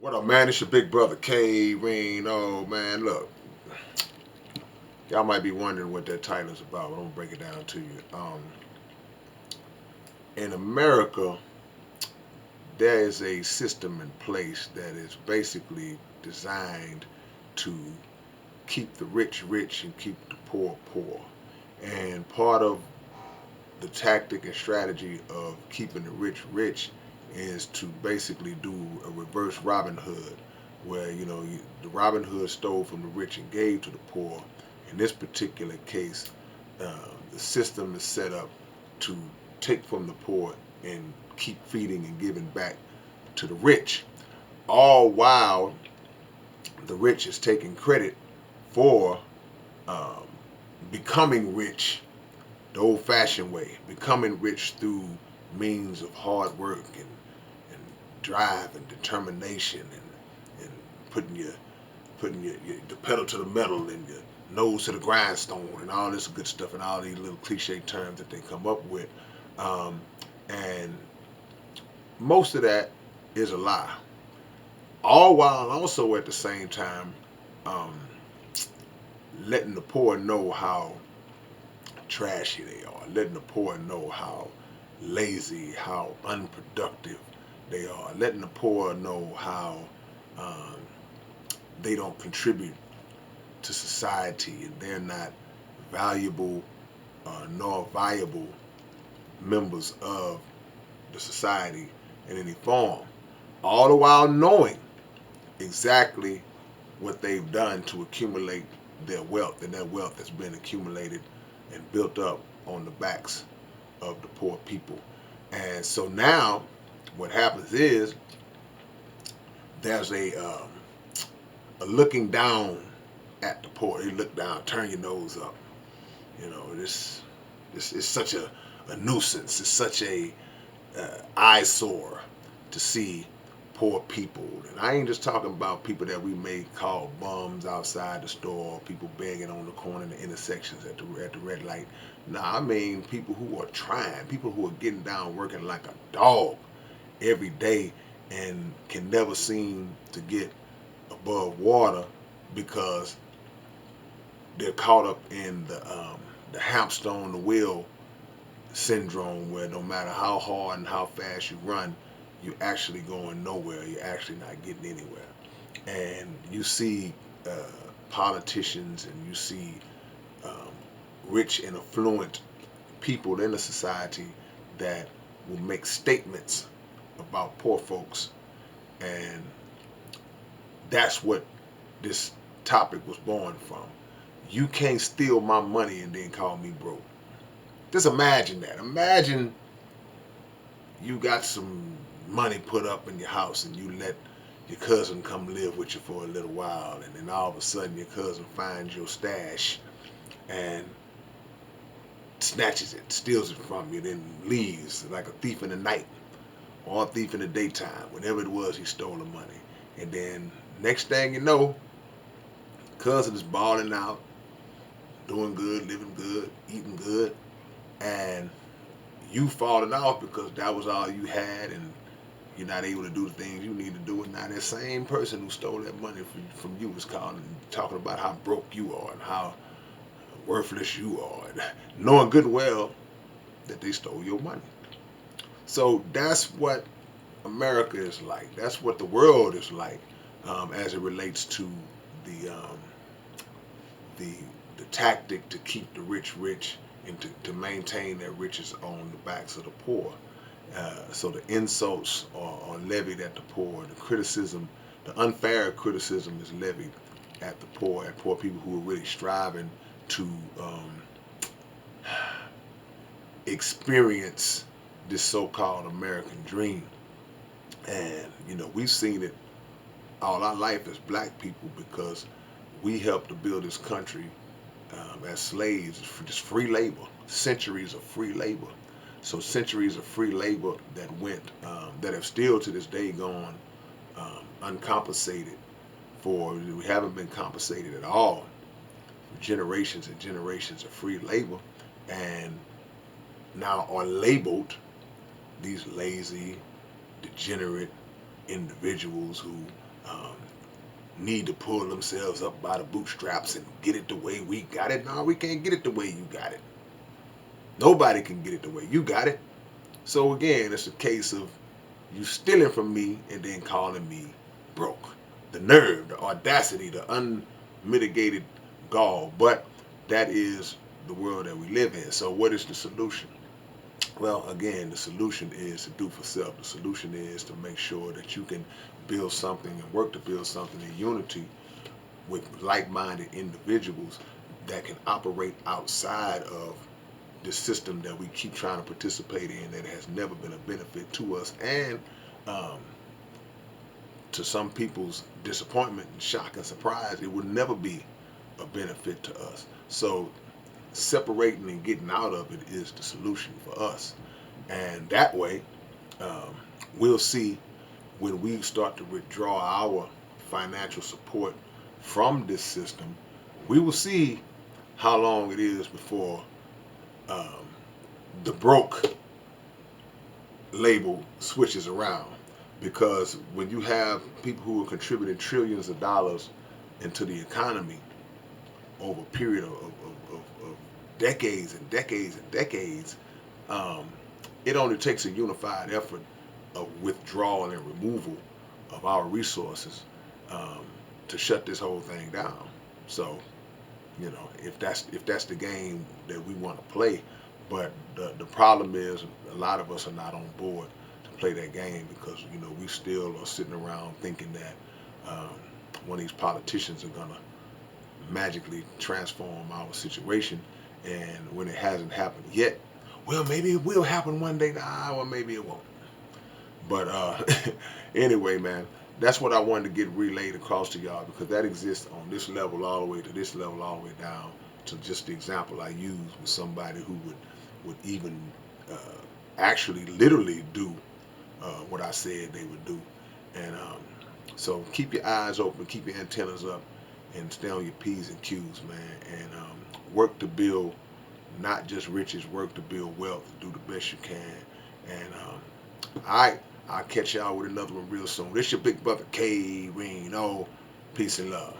What up, man? It's your big brother K-Rino. Man, look, y'all might be wondering what that title is about, but I'm gonna break it down to you. In America, there is a system in place that is basically designed to keep the rich rich and keep the poor poor. And part of the tactic and strategy of keeping the rich rich is to basically do a reverse Robin Hood, where the Robin Hood stole from the rich and gave to the poor. In this particular case, the system is set up to take from the poor and keep feeding and giving back to the rich, all while the rich is taking credit for um, becoming rich the old-fashioned way, becoming rich through means of hard work and drive and determination and putting your the pedal to the metal and your nose to the grindstone and all this good stuff and all these little cliche terms that they come up with, um, and most of that is a lie. All while also at the same time um, letting the poor know how trashy they are, letting the poor know how lazy, how unproductive they are, letting the poor know how um, they don't contribute to society and they're not valuable nor viable members of the society in any form. All the while knowing exactly what they've done to accumulate their wealth, and that wealth has been accumulated and built up on the backs of the poor people. And so now what happens is there's a looking down at the poor. You look down, turn your nose up. This is such a nuisance. It's such a eyesore to see poor people. And I ain't just talking about people that we may call bums outside the store, people begging on the corner in the intersections at the red light. Nah, I mean people who are trying, people who are getting down working like a dog every day and can never seem to get above water because they're caught up in the hamster on the wheel syndrome, where no matter how hard and how fast you run, you're actually going nowhere. You're actually not getting anywhere. And you see uh, politicians and you see um, rich and affluent people in the society that will make statements about poor folks, and that's what this topic was born from. You can't steal my money and then call me broke. Just imagine that. Imagine you got some money put up in your house and you let your cousin come live with you for a little while, and then all of a sudden your cousin finds your stash and snatches it, steals it from you, then leaves like a thief in the night or a thief in the daytime, whenever it was he stole the money. And then next thing you know, cousin is balling out, doing good, living good, eating good, and you falling off because that was all you had and you're not able to do the things you need to do. And now that same person who stole that money from you is calling, talking about how broke you are and how worthless you are, and knowing good and well that they stole your money. So that's what America is like. That's what the world is like, as it relates to the the the tactic to keep the rich rich and to maintain their riches on the backs of the poor. So the insults are levied at the poor. The criticism, the unfair criticism, is levied at the poor, at poor people who are really striving to experience this so-called American dream. And we've seen it all our life as black people because we helped to build this country as slaves for just free labor, centuries of free labor. So centuries of free labor that went, that have still to this day gone uncompensated for. We haven't been compensated at all for generations and generations of free labor, and now are labeled these lazy, degenerate individuals who um, need to pull themselves up by the bootstraps and get it the way we got it. No, we can't get it the way you got it. Nobody can get it the way you got it. So again, it's a case of you stealing from me and then calling me broke. The nerve, the audacity, the unmitigated gall. But that is the world that we live in. So what is the solution? Well, again, the solution is to do for self. The solution is to make sure that you can build something and work to build something in unity with like-minded individuals that can operate outside of the system that we keep trying to participate in that has never been a benefit to us, and um, to some people's disappointment and shock and surprise, it will never be a benefit to us. So separating and getting out of it is the solution for us. And that way, um, we'll see when we start to withdraw our financial support from this system, we will see how long it is before um, the broke label switches around. Because when you have people who are contributing trillions of dollars into the economy over a period of decades and decades and decades, um, it only takes a unified effort of withdrawal and removal of our resources um, to shut this whole thing down. So, if that's the game that we want to play, but the problem is a lot of us are not on board to play that game because we still are sitting around thinking that um, one of these politicians are gonna magically transform our situation, and when it hasn't happened yet, well, maybe it will happen one day. Nah, or maybe it won't. But anyway, man, that's what I wanted to get relayed across to y'all because that exists on this level all the way to this level all the way down to just the example I used with somebody who would even uh, actually literally do what I said they would do. And so keep your eyes open, keep your antennas up, and stay on your P's and Q's, man. And work to build not just riches, work to build wealth. Do the best you can. And all right, I'll catch y'all with another one real soon. This your big brother K-Rino. Peace and love.